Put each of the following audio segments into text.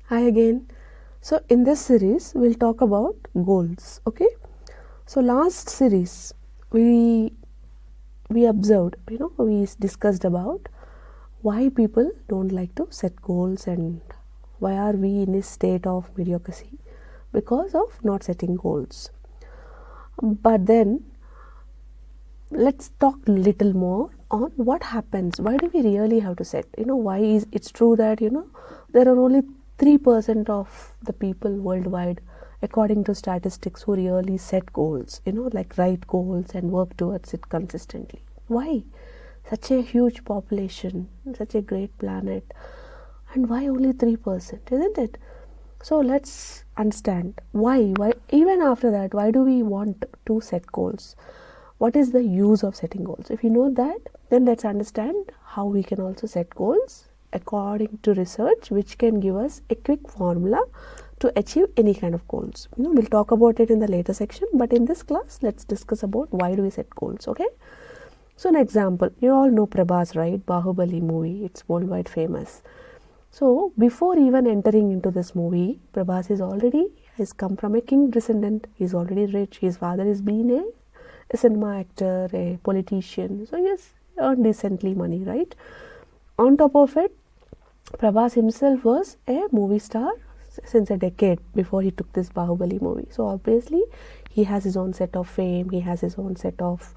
Hi again. So in this series we'll talk about goals. Okay. So last series we observed, we discussed about why people don't like to set goals and why are we in a state of mediocrity because of not setting goals. But then let's talk little more on what happens. Why do we really have to set? Why is it's true that there are only 3% of the people worldwide, according to statistics, who really set goals, like write goals and work towards it consistently. Why? Such a huge population, such a great planet, and why only 3%, isn't it? So let's understand why even after that, why do we want to set goals? What is the use of setting goals? If you know that, then let's understand how we can also set goals according to research, which can give us a quick formula to achieve any kind of goals. We'll talk about it in the later section, but in this class, let's discuss about why do we set goals, okay? So an example, you all know Prabhas, right? Bahubali movie, it's worldwide famous. So before even entering into this movie, Prabhas has come from a king descendant. He's already rich. His father has been a cinema actor, a politician. So he has earned decently money, right? On top of it, Prabhas himself was a movie star since a decade before he took this Bahubali movie. So obviously, he has his own set of fame. He has his own set of,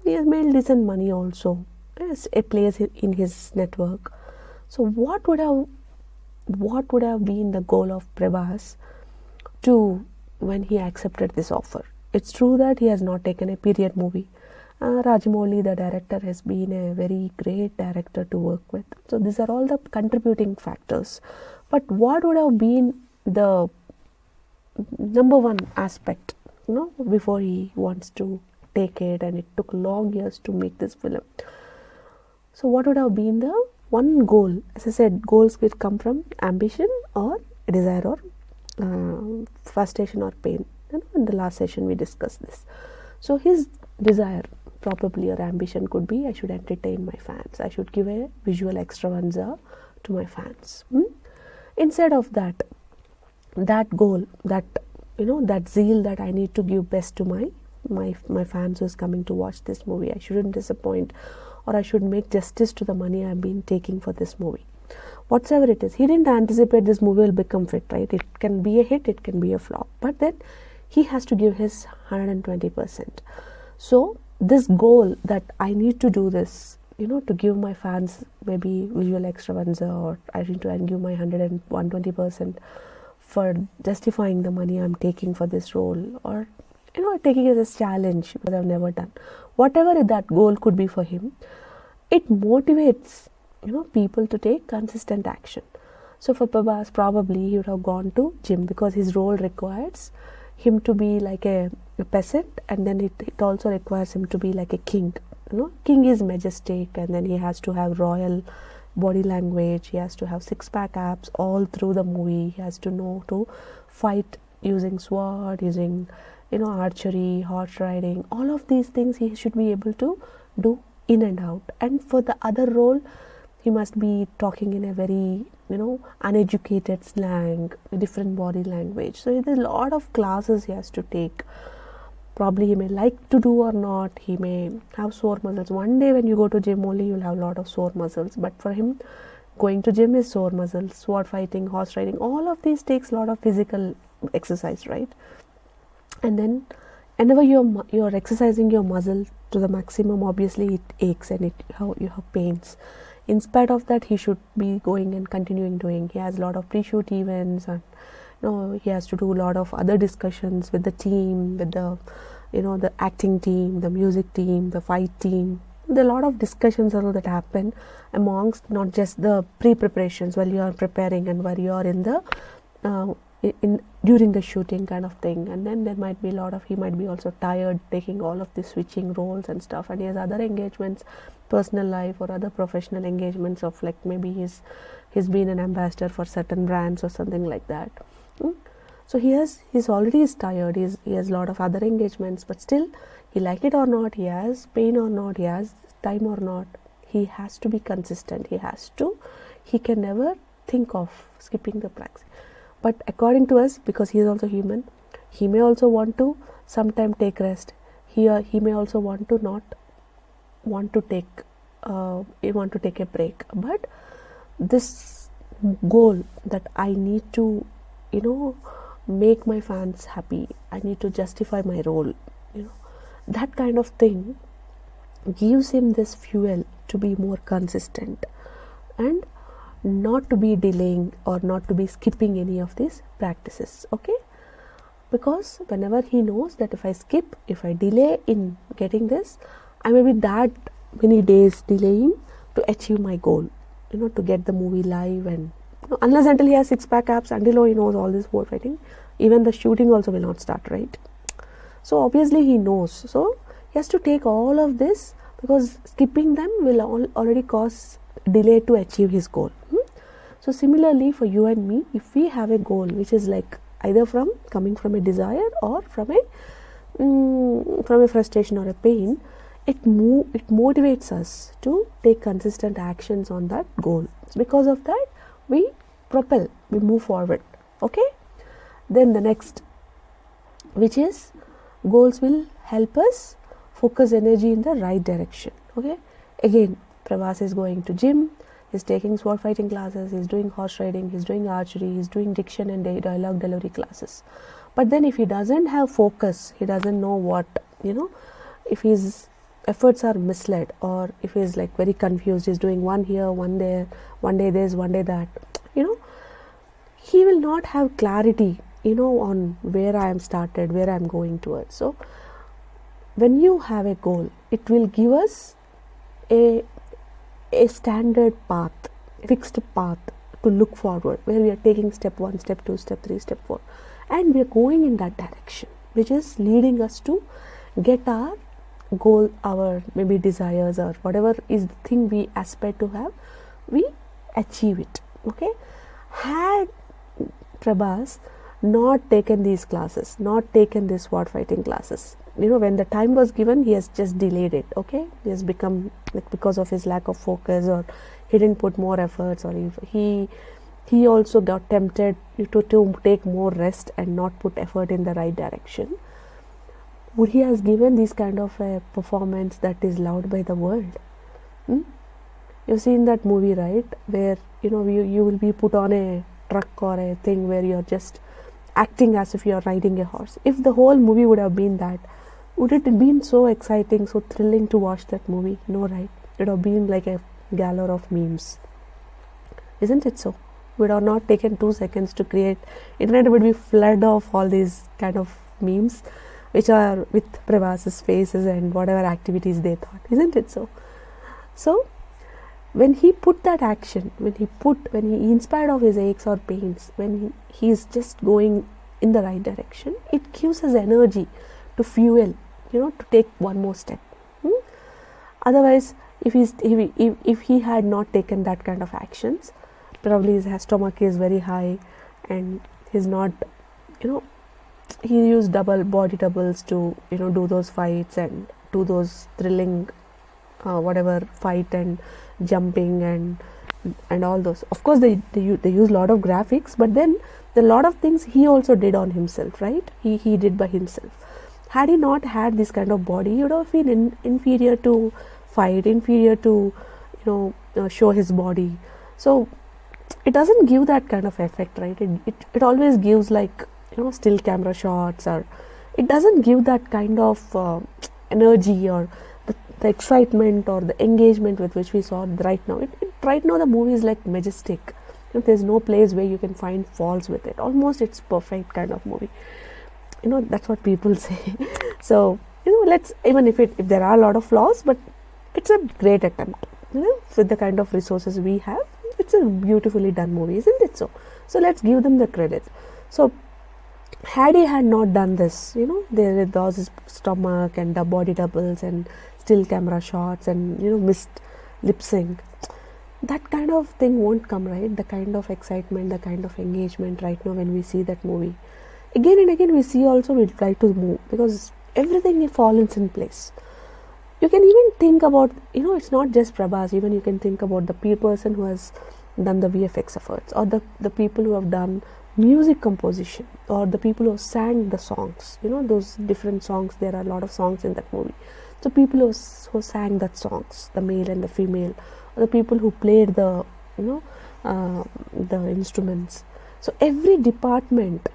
he has made decent money also. Yes, it plays in his network. So what would have been the goal of Prabhas to when he accepted this offer? It's true that he has not taken a period movie. Rajamouli, the director, has been a very great director to work with. So these are all the contributing factors. But what would have been the number one aspect, before he wants to take it, and it took long years to make this film. So what would have been the one goal? As I said, goals will come from ambition or desire or frustration or pain. In the last session we discussed this. So his desire probably or ambition could be, I should entertain my fans. I should give a visual extravaganza to my fans. Instead of that goal, that that zeal that I need to give best to my fans who's coming to watch this movie. I shouldn't disappoint, or I should make justice to the money I've been taking for this movie. Whatsoever it is, he didn't anticipate this movie will become fit, right? It can be a hit, it can be a flop, but then he has to give his 120%. So this goal that I need to do this, to give my fans maybe visual extravaganza, or I need to give my 120% for justifying the money I'm taking for this role, or taking it as a challenge because I've never done. Whatever that goal could be for him, it motivates people to take consistent action. So for Prabhas, probably he would have gone to gym because his role requires him to be like a peasant, and then it also requires him to be like a king. King is majestic, and then he has to have royal body language. He has to have six-pack abs all through the movie. He has to know to fight using sword, using archery, horse riding. All of these things he should be able to do in and out. And for the other role, he must be talking in a very uneducated slang, different body language. So there's a lot of classes he has to take. Probably he may like to do or not. He may have sore muscles. One day when you go to gym only, you'll have a lot of sore muscles. But for him, going to gym is sore muscles. Sword fighting, horse riding, all of these takes a lot of physical exercise, right? And then whenever you're exercising your muscle to the maximum, obviously it aches and you have pains. In spite of that, he should be going and continuing doing. He has a lot of pre-shoot events, and he has to do a lot of other discussions with the team, with the the acting team, the music team, the fight team. There are a lot of discussions that happen amongst not just the pre-preparations while you are preparing and while you are in the during the shooting kind of thing. And then there might be he might be also tired taking all of these switching roles and stuff, and he has other engagements, personal life or other professional engagements of like maybe he's been an ambassador for certain brands or something like that. So he's already tired. He has a lot of other engagements, but still, he like it or not, he has pain or not, he has time or not, he has to be consistent. He can never think of skipping the practice. But according to us, because he is also human, he may also want to sometime take rest. He may also want to not want to take a break. But this goal that I need to, make my fans happy, I need to justify my role, that kind of thing gives him this fuel to be more consistent and not to be delaying or not to be skipping any of these practices. Okay, because whenever he knows that if I delay in getting this, I may be that many days delaying to achieve my goal, to get the movie live. And unless until he has six-pack abs, until he knows all this word fighting, even the shooting also will not start, right? So obviously he knows, so he has to take all of this, because skipping them will already cause delay to achieve his goal. So similarly for you and me, if we have a goal which is like either coming from a desire or from a frustration or a pain, it motivates us to take consistent actions on that goal. So because of that, we move forward. Okay, then the next, which is goals will help us focus energy in the right direction. Okay, again, Prabhas is going to gym, he's taking sword fighting classes, he's doing horse riding, he's doing archery, he's doing diction and dialogue delivery classes. But then if he doesn't have focus, he doesn't know what, if his efforts are misled, or if he's like very confused, he's doing one here, one there, one day this, one day that, he will not have clarity, on where I am started, where I am going towards. So when you have a goal, it will give us a standard path, fixed path to look forward, where we are taking step 1, step 2, step 3, step 4, and we are going in that direction, which is leading us to get our goal, our maybe desires, or whatever is the thing we aspire to have, we achieve it. Okay, had Prabhas not taken these classes, not taken these sword fighting classes, when the time was given, he has just delayed it. Okay, he has become like, because of his lack of focus, or he didn't put more efforts, or he also got tempted to take more rest and not put effort in the right direction. Would he has given this kind of a performance that is loved by the world? You've seen that movie, right, where you will be put on a truck or a thing where you're just acting as if you're riding a horse. If the whole movie would have been that, would it have been so exciting, so thrilling to watch that movie? No, right? It would have been like a galore of memes. Isn't it so? Would have not taken 2 seconds to create. Internet would be flood of all these kind of memes, which are with Prabhas's faces and whatever activities they thought. Isn't it so? So when he put that action, when he in spite of his aches or pains, when he is just going in the right direction, it gives us energy to fuel, to take one more step. Otherwise, if he had not taken that kind of actions, probably his stomach is very high, and he's not, he used body doubles to do those fights and do those thrilling whatever fight and jumping and all those. Of course they use a lot of graphics, but then the lot of things he also did on himself, right? He did by himself. Had he not had this kind of body, he would have been inferior to fight, inferior to show his body. So it doesn't give that kind of effect, right? It always gives like still camera shots, or it doesn't give that kind of energy or the excitement or the engagement with which we saw right now. Right now the movie is like majestic. There's no place where you can find faults with it. Almost it's perfect kind of movie. That's what people say. So let's, even if there are a lot of flaws, but it's a great attempt. With the kind of resources we have, it's a beautifully done movie, isn't it so? So let's give them the credit. So had he had not done this, there was his stomach and the body doubles and still camera shots and missed lip sync, that kind of thing won't come, right? The kind of excitement, the kind of engagement right now when we see that movie. Again and again we see also, we'll try to move, because everything falls in place. You can even think about, it's not just Prabhas, even you can think about the person who has done the VFX efforts, or the people who have done music composition, or the people who sang the songs, those different songs. There are a lot of songs in that movie. So people who sang that songs, the male and the female, or the people who played the instruments. So every department,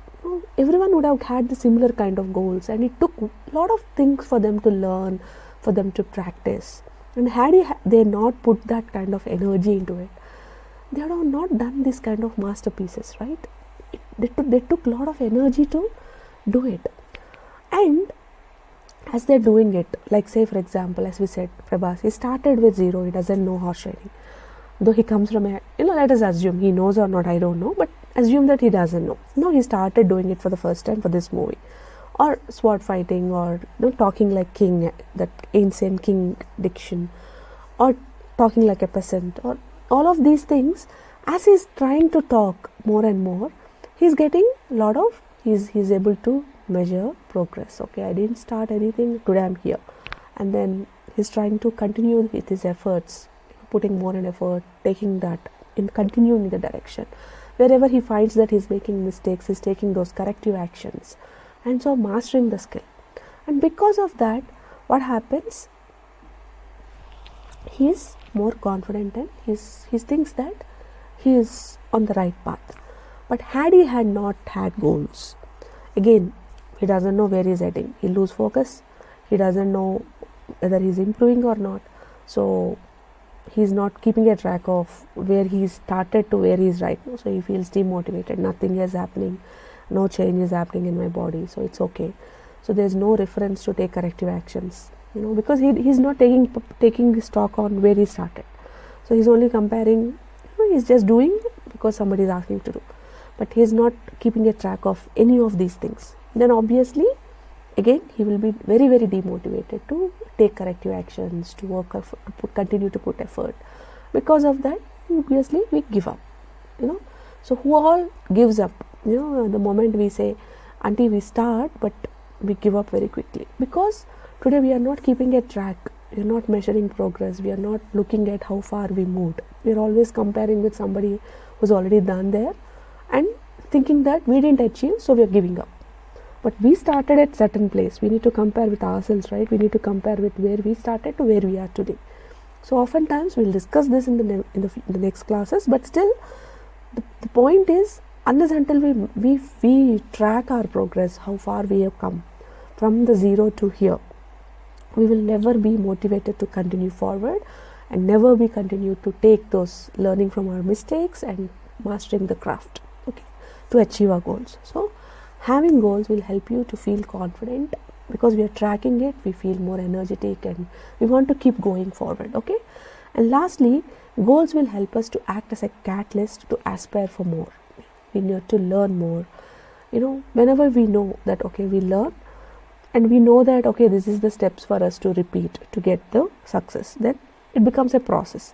everyone would have had the similar kind of goals, and it took a lot of things for them to learn, for them to practice. And had they not put that kind of energy into it, they would have not done this kind of masterpieces, right? They took a lot of energy to do it. And as they're doing it, like say for example, as we said, Prabhas, he started with zero. He doesn't know horse riding, though he comes from a, let us assume he knows or not, I don't know, but assume that he doesn't know. No, he started doing it for the first time for this movie, or sword fighting, or talking like king, that ancient king diction, or talking like a peasant, or all of these things. As he's trying to talk more and more, he's getting a lot of, he's able to measure progress. Okay, I didn't start anything, today I'm here. And then he's trying to continue with his efforts, putting more and effort, taking that in, continuing in the direction. Wherever he finds that he's making mistakes, he's taking those corrective actions, and so mastering the skill. And because of that, what happens? He is more confident, and he thinks that he is on the right path. But had he had not had goals, again, he doesn't know where he's heading. He'll lose focus. He doesn't know whether he's improving or not. So he's not keeping a track of where he started to where he is right now. So he feels demotivated. Nothing is happening. No change is happening in my body. So it's okay. So there's no reference to take corrective actions. Because he's not taking stock on where he started. So he's only comparing. He's just doing because somebody is asking to do. But he's not keeping a track of any of these things. Then obviously, again, he will be very, very demotivated to take corrective actions, to work, continue to put effort. Because of that, obviously, we give up. So who all gives up? The moment we say, until we start, but we give up very quickly. Because today we are not keeping a track. We are not measuring progress. We are not looking at how far we moved. We are always comparing with somebody who's already done there, and thinking that we didn't achieve, so we are giving up. But we started at certain place. We need to compare with ourselves, right? We need to compare with where we started to where we are today. So oftentimes we'll discuss this in the next classes. But still, the point is, unless until we track our progress, how far we have come from the zero to here, we will never be motivated to continue forward, and never be continue to take those learning from our mistakes and mastering the craft, okay, to achieve our goals. So having goals will help you to feel confident, because we are tracking it, we feel more energetic, and we want to keep going forward, okay. And lastly, goals will help us to act as a catalyst to aspire for more. We need to learn more. Whenever we know that, okay, we learn, and we know that, okay, this is the steps for us to repeat to get the success, then it becomes a process.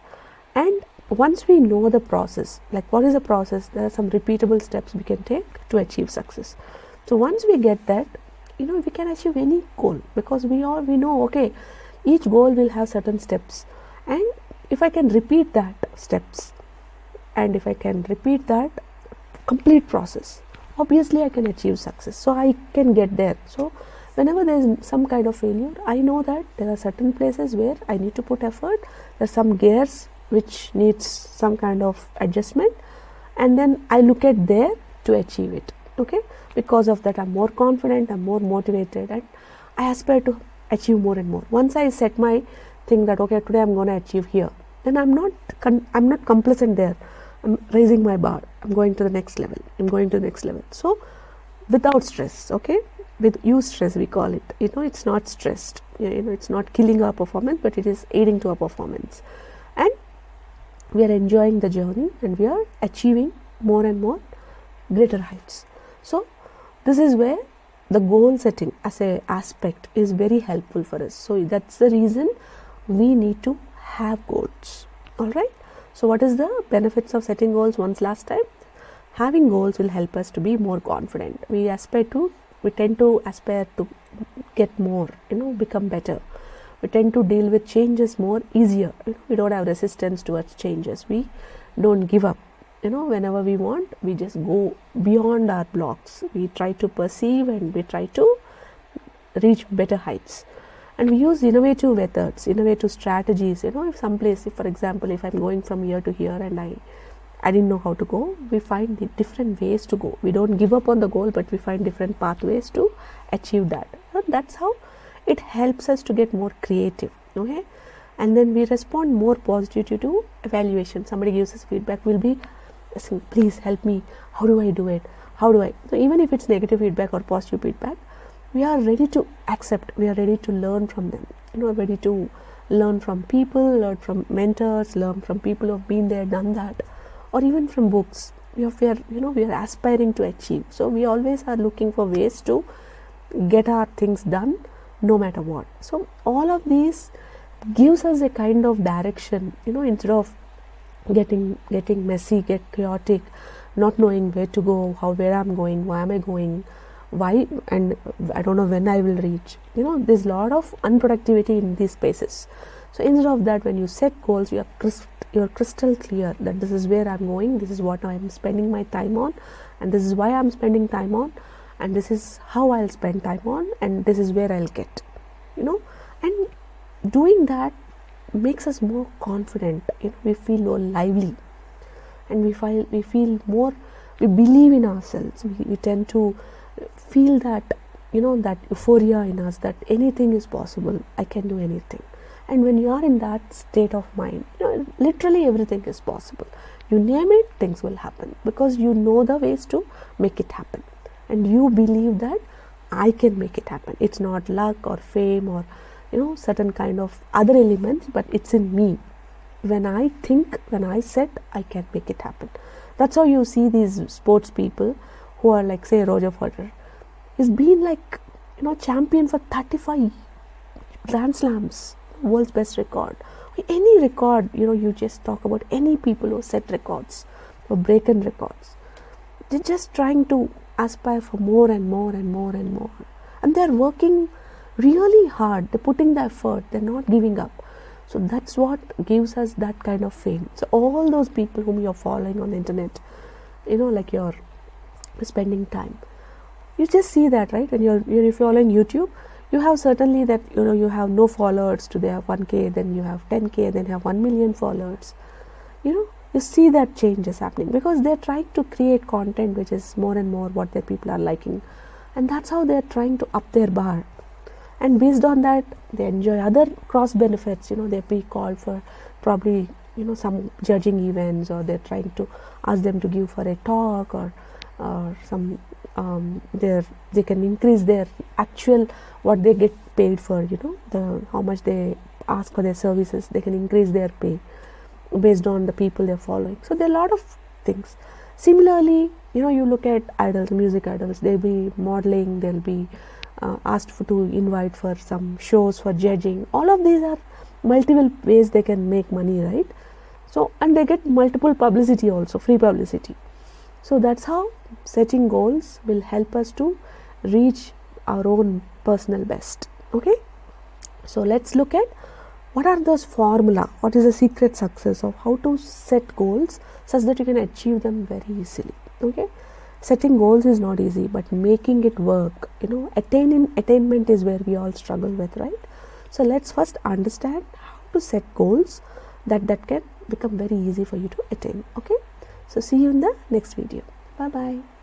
And once we know the process, like what is the process, there are some repeatable steps we can take to achieve success. So once we get that, we can achieve any goal, because we know, okay, each goal will have certain steps, and if I can repeat that steps, and if I can repeat that complete process, obviously I can achieve success. So I can get there. So whenever there is some kind of failure, I know that there are certain places where I need to put effort. There are some gears which needs some kind of adjustment, and then I look at there to achieve it, okay. Because of that, I'm more confident, I'm more motivated, and I aspire to achieve more and more. Once I set my thing that, okay, today I'm going to achieve here, then I'm not complacent there. I'm raising my bar. I'm going to the next level. So without stress, okay, with stress we call it. It's not stressed. It's not killing our performance, but it is aiding to our performance, and we are enjoying the journey, and we are achieving more and more greater heights. So this is where the goal setting as a aspect is very helpful for us. So that's the reason we need to have goals. All right. So what is the benefits of setting goals? Once last time, having goals will help us to be more confident. We tend to aspire to get more, become better. We tend to deal with changes more easier. We don't have resistance towards changes. We don't give up. Whenever we want, we just go beyond our blocks. We try to perceive and we try to reach better heights. And we use innovative methods, innovative strategies. If for example, if I'm going from here to here and I didn't know how to go, we find different ways to go. We don't give up on the goal, but we find different pathways to achieve that. And that's how it helps us to get more creative. Okay, and then we respond more positively to evaluation. Somebody gives us feedback, we'll be asking, please help me. How do I do it? How do I? So even if it's negative feedback or positive feedback, we are ready to accept. We are ready to learn from them. Ready to learn from people, learn from mentors, learn from people who have been there, done that, or even from books. We are aspiring to achieve. So we always are looking for ways to get our things done, no matter what. So all of these gives us a kind of direction. Instead of getting messy, get chaotic, not knowing where to go, where I'm going, why am I going, why, and I don't know when I will reach. There's a lot of unproductivity in these spaces. So instead of that, when you set goals, you're crystal clear that this is where I'm going, this is what I'm spending my time on, and this is why I'm spending time on, and this is how I'll spend time on, and this is where I'll get. And doing that makes us more confident. We feel more lively, and we feel more, we believe in ourselves. We tend to feel that that euphoria in us, that anything is possible, I can do anything. And when you are in that state of mind, literally everything is possible. You name it, things will happen, because you know the ways to make it happen, and you believe that I can make it happen. It's not luck or fame or certain kind of other elements, but it's in me. When I think, when I set, I can make it happen. That's how you see these sports people who are like, say, Roger Federer. He's been like champion for 35 Grand Slams, world's best record. Any record, you just talk about any people who set records or broken records. They're just trying to aspire for more and more and more and more, and they're working really hard. They're putting the effort. They're not giving up. So that's what gives us that kind of fame. So all those people whom you're following on the internet, like you're spending time, you just see that, right? When you're following YouTube, you have certainly that you have no followers, to they have 1K, then you have 10K, then you have 1 million followers. You see that change is happening, because they're trying to create content which is more and more what their people are liking, and that's how they're trying to up their bar. And based on that, they enjoy other cross benefits. They're be called for probably some judging events, or they're trying to ask them to give for a talk, or some they can increase their actual what they get paid for. How much they ask for their services, they can increase their pay based on the people they're following. So there are a lot of things. Similarly, you look at idols, music idols. They'll be modeling, they'll be asked to invite for some shows for judging. All of these are multiple ways they can make money, right? So, and they get multiple publicity also, free publicity. So that's how setting goals will help us to reach our own personal best. Okay, so let's look at what are those formula, what is the secret success of how to set goals such that you can achieve them very easily. Okay, setting goals is not easy, but making it work, attainment is where we all struggle with, right? So let's first understand how to set goals that can become very easy for you to attain. Okay, so see you in the next video. Bye bye.